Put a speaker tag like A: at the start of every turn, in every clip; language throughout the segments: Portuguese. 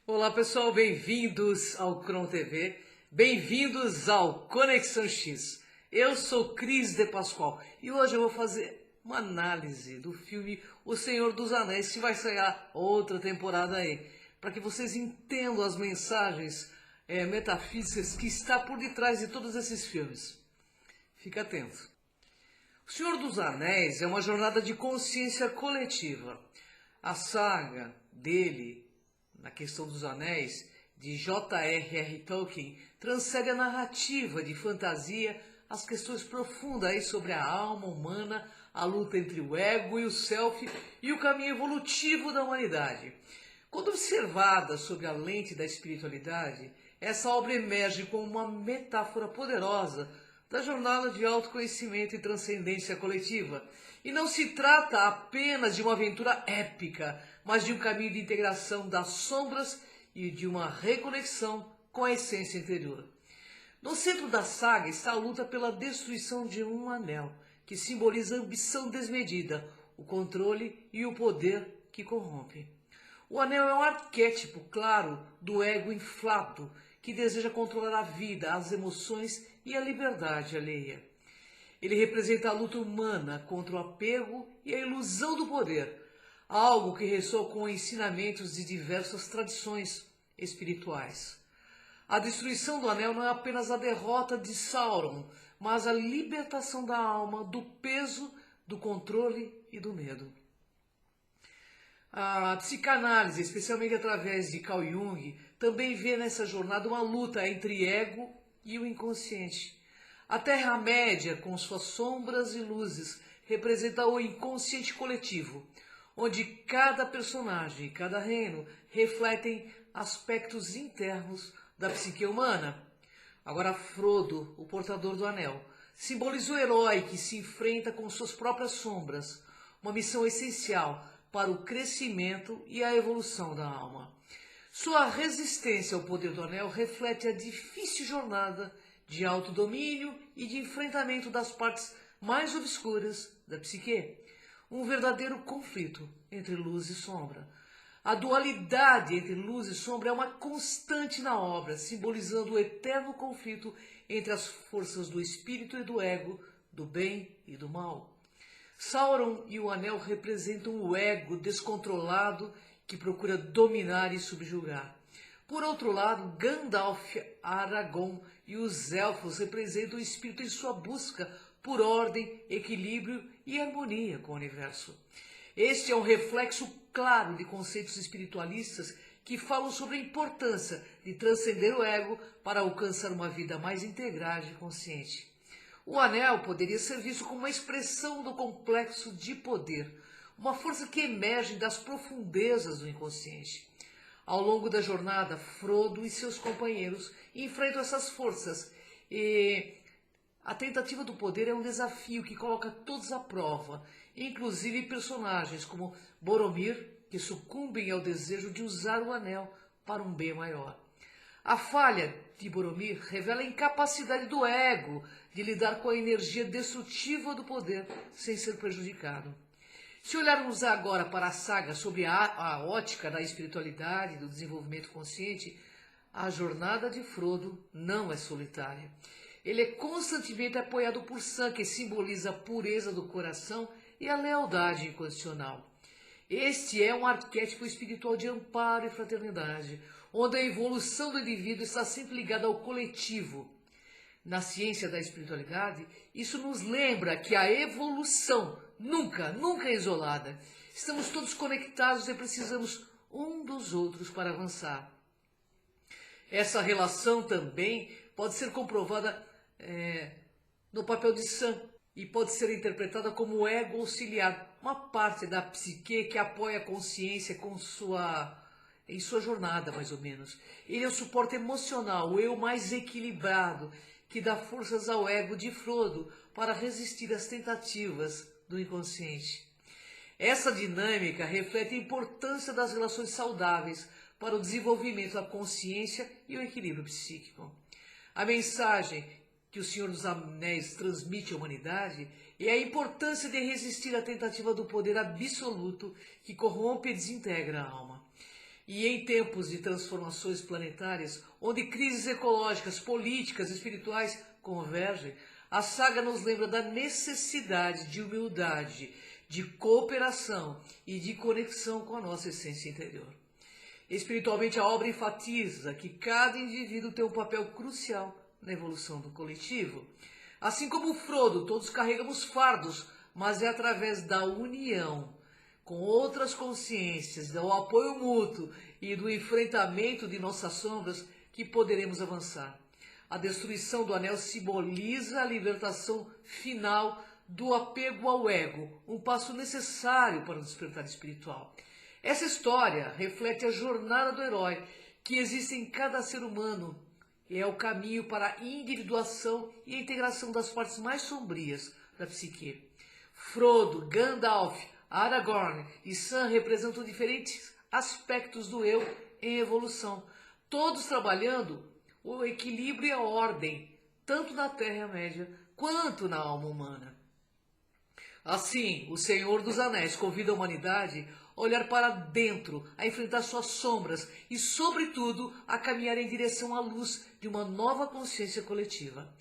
A: Olá pessoal, bem-vindos ao Cron TV, bem-vindos ao Conexão X. Eu sou Cris de Pascoal e hoje eu vou fazer uma análise do filme O Senhor dos Anéis, que vai sair outra temporada aí, para que vocês entendam as mensagens metafísicas que está por detrás de todos esses filmes. Fica atento. O Senhor dos Anéis é uma jornada de consciência coletiva. A saga dele, na questão dos anéis, de J.R.R. Tolkien, transcende a narrativa de fantasia às questões profundas aí sobre a alma humana, a luta entre o ego e o self e o caminho evolutivo da humanidade. Quando observada sob a lente da espiritualidade, essa obra emerge como uma metáfora poderosa da jornada de autoconhecimento e transcendência coletiva. E não se trata apenas de uma aventura épica, mas de um caminho de integração das sombras e de uma reconexão com a essência interior. No centro da saga está a luta pela destruição de um anel, que simboliza a ambição desmedida, o controle e o poder que corrompe. O anel é um arquétipo claro do ego inflado, que deseja controlar a vida, as emoções e a liberdade alheia. Ele representa a luta humana contra o apego e a ilusão do poder, algo que ressoa com ensinamentos de diversas tradições espirituais. A destruição do anel não é apenas a derrota de Sauron, mas a libertação da alma do peso, do controle e do medo. A psicanálise, especialmente através de Carl Jung, também vê nessa jornada uma luta entre ego e o inconsciente. A Terra-média, com suas sombras e luzes, representa o inconsciente coletivo, onde cada personagem e cada reino refletem aspectos internos da psique humana. Agora Frodo, o portador do anel, simboliza o herói que se enfrenta com suas próprias sombras, uma missão essencial para o crescimento e a evolução da alma. Sua resistência ao poder do anel reflete a difícil jornada de autodomínio e de enfrentamento das partes mais obscuras da psique. Um verdadeiro conflito entre luz e sombra. A dualidade entre luz e sombra é uma constante na obra, simbolizando o eterno conflito entre as forças do espírito e do ego, do bem e do mal. Sauron e o Anel representam o ego descontrolado que procura dominar e subjugar. Por outro lado, Gandalf, Aragorn e os Elfos representam o espírito em sua busca por ordem, equilíbrio e harmonia com o universo. Este é um reflexo claro de conceitos espiritualistas que falam sobre a importância de transcender o ego para alcançar uma vida mais integral e consciente. O anel poderia ser visto como uma expressão do complexo de poder, uma força que emerge das profundezas do inconsciente. Ao longo da jornada, Frodo e seus companheiros enfrentam essas forças e a tentativa do poder é um desafio que coloca todos à prova, inclusive personagens como Boromir, que sucumbem ao desejo de usar o anel para um bem maior. A falha de Boromir revela a incapacidade do ego de lidar com a energia destrutiva do poder sem ser prejudicado. Se olharmos agora para a saga sobre a ótica da espiritualidade e do desenvolvimento consciente, a jornada de Frodo não é solitária. Ele é constantemente apoiado por Sam, que simboliza a pureza do coração e a lealdade incondicional. Este é um arquétipo espiritual de amparo e fraternidade, onde a evolução do indivíduo está sempre ligada ao coletivo. Na ciência da espiritualidade, isso nos lembra que a evolução nunca é isolada. Estamos todos conectados e precisamos um dos outros para avançar. Essa relação também pode ser comprovada no papel de Sam e pode ser interpretada como ego auxiliar, uma parte da psique que apoia a consciência em sua jornada, mais ou menos. Ele é o suporte emocional, o eu mais equilibrado, que dá forças ao ego de Frodo para resistir às tentativas do inconsciente. Essa dinâmica reflete a importância das relações saudáveis para o desenvolvimento da consciência e o equilíbrio psíquico. A mensagem que o Senhor dos Anéis transmite à humanidade é a importância de resistir à tentativa do poder absoluto que corrompe e desintegra a alma. E em tempos de transformações planetárias, onde crises ecológicas, políticas e espirituais convergem, a saga nos lembra da necessidade de humildade, de cooperação e de conexão com a nossa essência interior. Espiritualmente, a obra enfatiza que cada indivíduo tem um papel crucial na evolução do coletivo. Assim como Frodo, todos carregamos fardos, mas é através da união com outras consciências, do apoio mútuo e do enfrentamento de nossas sombras que poderemos avançar. A destruição do anel simboliza a libertação final do apego ao ego, um passo necessário para o despertar espiritual. Essa história reflete a jornada do herói que existe em cada ser humano e é o caminho para a individuação e a integração das partes mais sombrias da psique. Frodo, Gandalf, Aragorn e Sam representam diferentes aspectos do eu em evolução, todos trabalhando o equilíbrio e a ordem, tanto na Terra-média quanto na alma humana. Assim, o Senhor dos Anéis convida a humanidade a olhar para dentro, a enfrentar suas sombras e, sobretudo, a caminhar em direção à luz de uma nova consciência coletiva.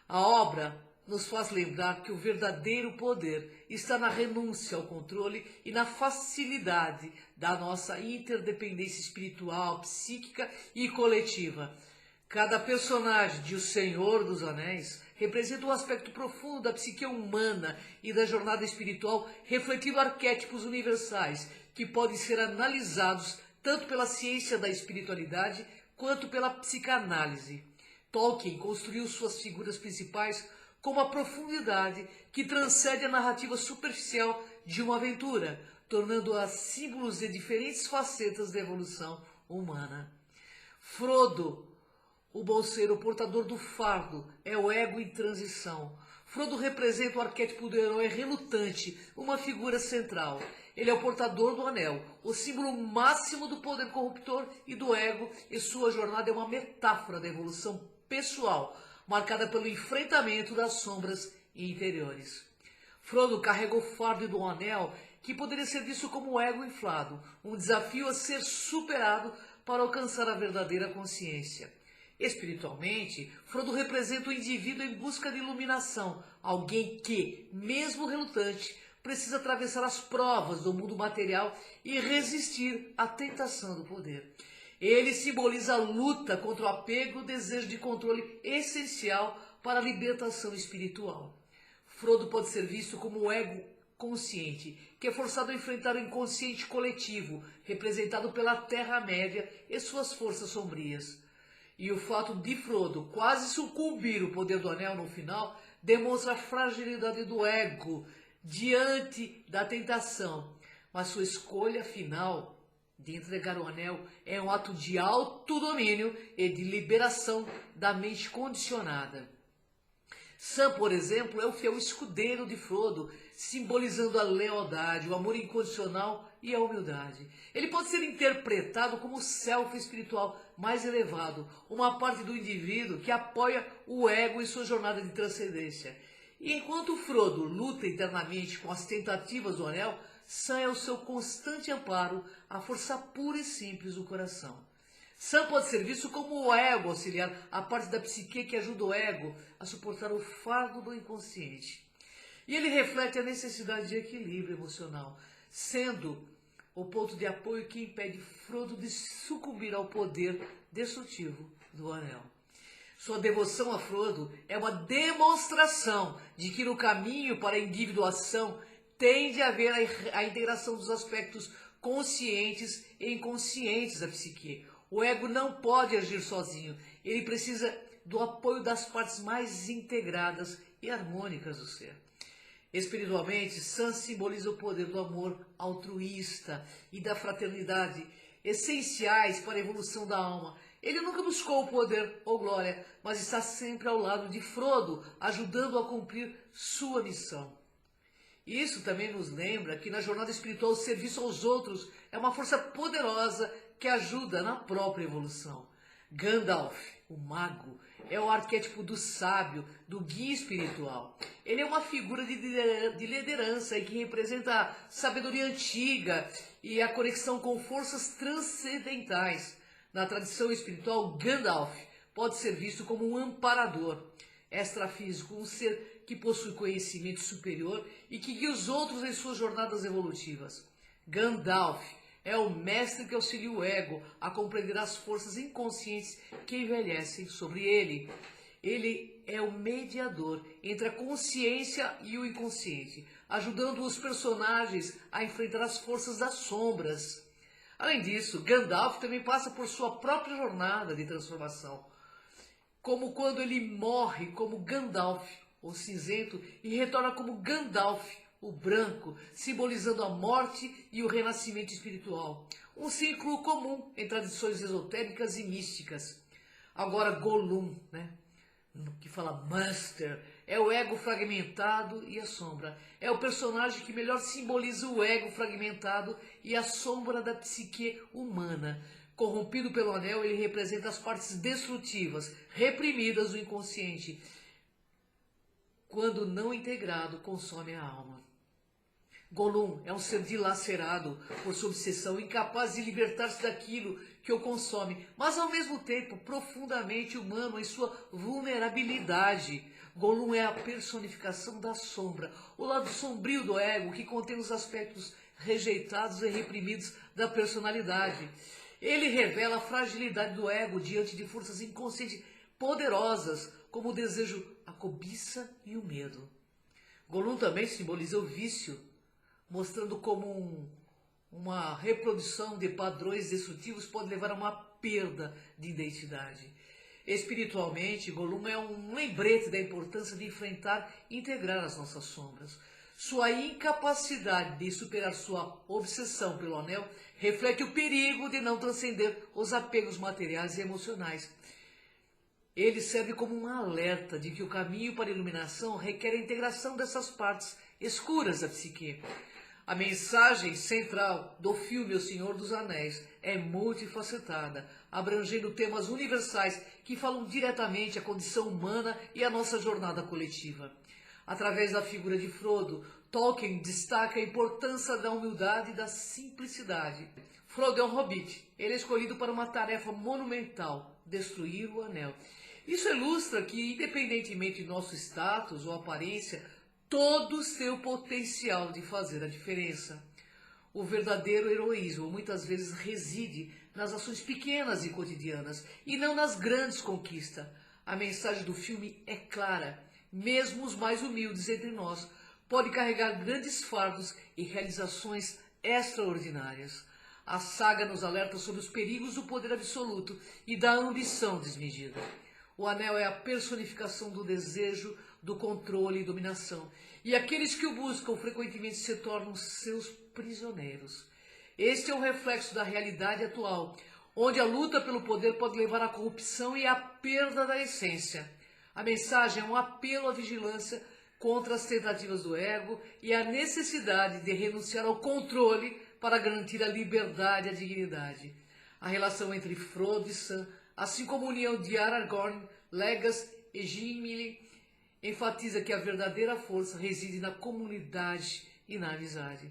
A: A obra nos faz lembrar que o verdadeiro poder está na renúncia ao controle e na facilidade da nossa interdependência espiritual, psíquica e coletiva. Cada personagem de O Senhor dos Anéis representa um aspecto profundo da psique humana e da jornada espiritual, refletindo arquétipos universais que podem ser analisados tanto pela ciência da espiritualidade quanto pela psicanálise. Tolkien construiu suas figuras principais com uma profundidade que transcende a narrativa superficial de uma aventura, tornando-a símbolos de diferentes facetas da evolução humana. Frodo, o bolseiro, o portador do fardo, é o ego em transição. Frodo representa o arquétipo do herói relutante, uma figura central. Ele é o portador do anel, o símbolo máximo do poder corruptor e do ego, e sua jornada é uma metáfora da evolução pessoal, marcada pelo enfrentamento das sombras interiores. Frodo carrega o fardo do anel, que poderia ser visto como o ego inflado, um desafio a ser superado para alcançar a verdadeira consciência. Espiritualmente, Frodo representa o indivíduo em busca de iluminação, alguém que, mesmo relutante, precisa atravessar as provas do mundo material e resistir à tentação do poder. Ele simboliza a luta contra o apego e o desejo de controle essencial para a libertação espiritual. Frodo pode ser visto como o ego consciente, que é forçado a enfrentar o inconsciente coletivo, representado pela Terra-média e suas forças sombrias. E o fato de Frodo quase sucumbir ao poder do anel no final demonstra a fragilidade do ego diante da tentação. Mas sua escolha final de entregar o anel é um ato de autodomínio e de liberação da mente condicionada. Sam, por exemplo, é o fiel escudeiro de Frodo, simbolizando a lealdade, o amor incondicional e a humildade. Ele pode ser interpretado como o self espiritual mais elevado, uma parte do indivíduo que apoia o ego em sua jornada de transcendência. E enquanto Frodo luta internamente com as tentativas do anel, Sam é o seu constante amparo, a força pura e simples do coração. Sam pode ser visto como o ego auxiliar, a parte da psique que ajuda o ego a suportar o fardo do inconsciente. E ele reflete a necessidade de equilíbrio emocional, sendo o ponto de apoio que impede Frodo de sucumbir ao poder destrutivo do anel. Sua devoção a Frodo é uma demonstração de que no caminho para a individuação tem de haver a integração dos aspectos conscientes e inconscientes da psique. O ego não pode agir sozinho, ele precisa do apoio das partes mais integradas e harmônicas do ser. Espiritualmente, Sam simboliza o poder do amor altruísta e da fraternidade, essenciais para a evolução da alma. Ele nunca buscou o poder ou glória, mas está sempre ao lado de Frodo, ajudando-o a cumprir sua missão. Isso também nos lembra que na jornada espiritual o serviço aos outros é uma força poderosa que ajuda na própria evolução. Gandalf O mago é o arquétipo do sábio, do guia espiritual. Ele é uma figura de liderança e que representa a sabedoria antiga e a conexão com forças transcendentais. Na tradição espiritual, Gandalf pode ser visto como um amparador extrafísico, um ser que possui conhecimento superior e que guia os outros em suas jornadas evolutivas. Gandalf é o mestre que auxilia o ego a compreender as forças inconscientes que envelhecem sobre ele. Ele é o mediador entre a consciência e o inconsciente, ajudando os personagens a enfrentar as forças das sombras. Além disso, Gandalf também passa por sua própria jornada de transformação, como quando ele morre como Gandalf, o cinzento, e retorna como Gandalf, o branco, simbolizando a morte e o renascimento espiritual. Um ciclo comum em tradições esotéricas e místicas. Agora Gollum, que fala Master, é o ego fragmentado e a sombra. É o personagem que melhor simboliza o ego fragmentado e a sombra da psique humana. Corrompido pelo anel, ele representa as partes destrutivas, reprimidas do inconsciente. Quando não integrado, consome a alma. Gollum é um ser dilacerado por sua obsessão, incapaz de libertar-se daquilo que o consome, mas ao mesmo tempo profundamente humano em sua vulnerabilidade. Gollum é a personificação da sombra, o lado sombrio do ego que contém os aspectos rejeitados e reprimidos da personalidade. Ele revela a fragilidade do ego diante de forças inconscientes poderosas, como o desejo, a cobiça e o medo. Gollum também simboliza o vício, mostrando como uma reprodução de padrões destrutivos pode levar a uma perda de identidade. Espiritualmente, Gollum é um lembrete da importância de enfrentar e integrar as nossas sombras. Sua incapacidade de superar sua obsessão pelo anel reflete o perigo de não transcender os apegos materiais e emocionais. Ele serve como um alerta de que o caminho para a iluminação requer a integração dessas partes escuras da psique. A mensagem central do filme O Senhor dos Anéis é multifacetada, abrangendo temas universais que falam diretamente à condição humana e à nossa jornada coletiva. Através da figura de Frodo, Tolkien destaca a importância da humildade e da simplicidade. Frodo é um hobbit. Ele é escolhido para uma tarefa monumental, destruir o anel. Isso ilustra que, independentemente de nosso status ou aparência, todos têm o potencial de fazer a diferença. O verdadeiro heroísmo muitas vezes reside nas ações pequenas e cotidianas e não nas grandes conquistas. A mensagem do filme é clara. Mesmo os mais humildes entre nós podem carregar grandes fardos e realizações extraordinárias. A saga nos alerta sobre os perigos do poder absoluto e da ambição desmedida. O anel é a personificação do desejo, do controle e dominação. E aqueles que o buscam frequentemente se tornam seus prisioneiros. Este é um reflexo da realidade atual, onde a luta pelo poder pode levar à corrupção e à perda da essência. A mensagem é um apelo à vigilância contra as tentativas do ego e à necessidade de renunciar ao controle para garantir a liberdade e a dignidade. A relação entre Frodo e Sam, assim como a união de Aragorn, Legolas e Gimli, enfatiza que a verdadeira força reside na comunidade e na amizade.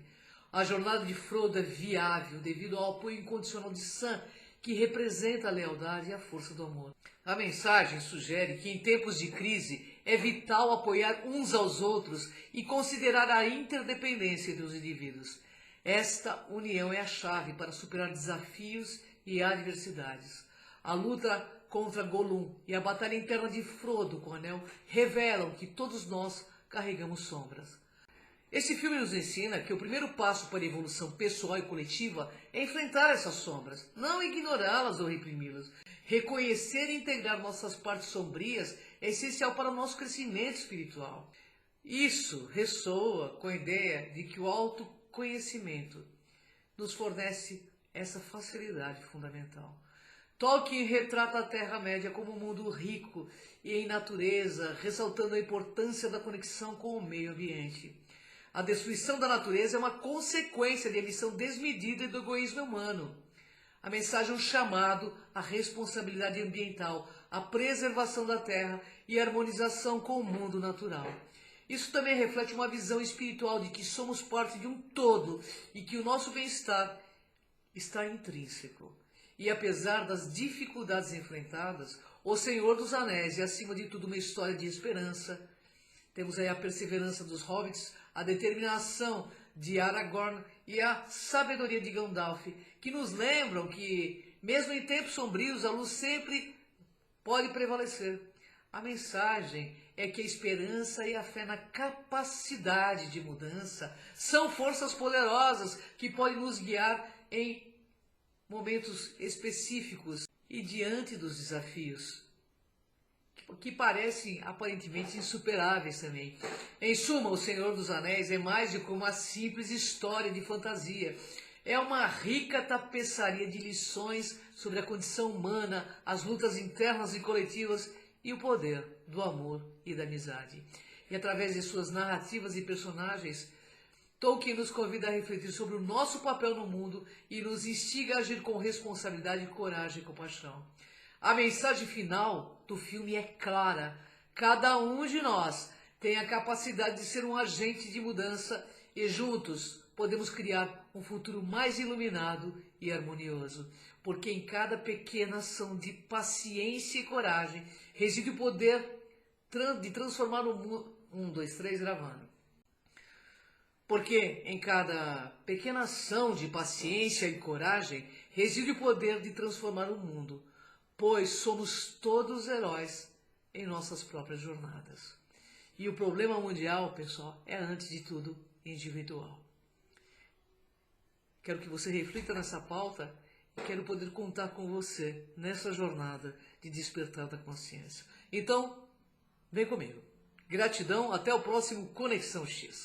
A: A jornada de Frodo é viável devido ao apoio incondicional de Sam, que representa a lealdade e a força do amor. A mensagem sugere que em tempos de crise é vital apoiar uns aos outros e considerar a interdependência entre os indivíduos. Esta união é a chave para superar desafios e adversidades. A luta contra Gollum e a batalha interna de Frodo com o Anel revelam que todos nós carregamos sombras. Esse filme nos ensina que o primeiro passo para a evolução pessoal e coletiva é enfrentar essas sombras, não ignorá-las ou reprimi-las. Reconhecer e integrar nossas partes sombrias é essencial para o nosso crescimento espiritual. Isso ressoa com a ideia de que o autoconhecimento nos fornece essa facilidade fundamental. Tolkien retrata a Terra-média como um mundo rico e em natureza, ressaltando a importância da conexão com o meio ambiente. A destruição da natureza é uma consequência da emissão desmedida do egoísmo humano. A mensagem é um chamado à responsabilidade ambiental, a preservação da terra e a harmonização com o mundo natural. Isso também reflete uma visão espiritual de que somos parte de um todo e que o nosso bem-estar está intrínseco. E apesar das dificuldades enfrentadas, o Senhor dos Anéis é acima de tudo uma história de esperança. Temos aí a perseverança dos hobbits, a determinação de Aragorn e a sabedoria de Gandalf, que nos lembram que, mesmo em tempos sombrios, a luz sempre pode prevalecer. A mensagem é que a esperança e a fé na capacidade de mudança são forças poderosas que podem nos guiar em momentos específicos e diante dos desafios que parecem aparentemente insuperáveis também. Em suma, O Senhor dos Anéis é mais do que uma simples história de fantasia. É uma rica tapeçaria de lições sobre a condição humana, as lutas internas e coletivas e o poder do amor e da amizade. E através de suas narrativas e personagens, Tolkien nos convida a refletir sobre o nosso papel no mundo e nos instiga a agir com responsabilidade, coragem e compaixão. A mensagem final do filme é clara. Cada um de nós tem a capacidade de ser um agente de mudança e juntos podemos criar um futuro mais iluminado e harmonioso. Porque em cada pequena ação de paciência e coragem reside o poder de transformar o mundo. 1, 2, 3, gravando. Porque em cada pequena ação de paciência e coragem reside o poder de transformar o mundo, pois somos todos heróis em nossas próprias jornadas. E o problema mundial, pessoal, é antes de tudo individual. Quero que você reflita nessa pauta e quero poder contar com você nessa jornada de despertar da consciência. Então, vem comigo. Gratidão, até o próximo Conexão X.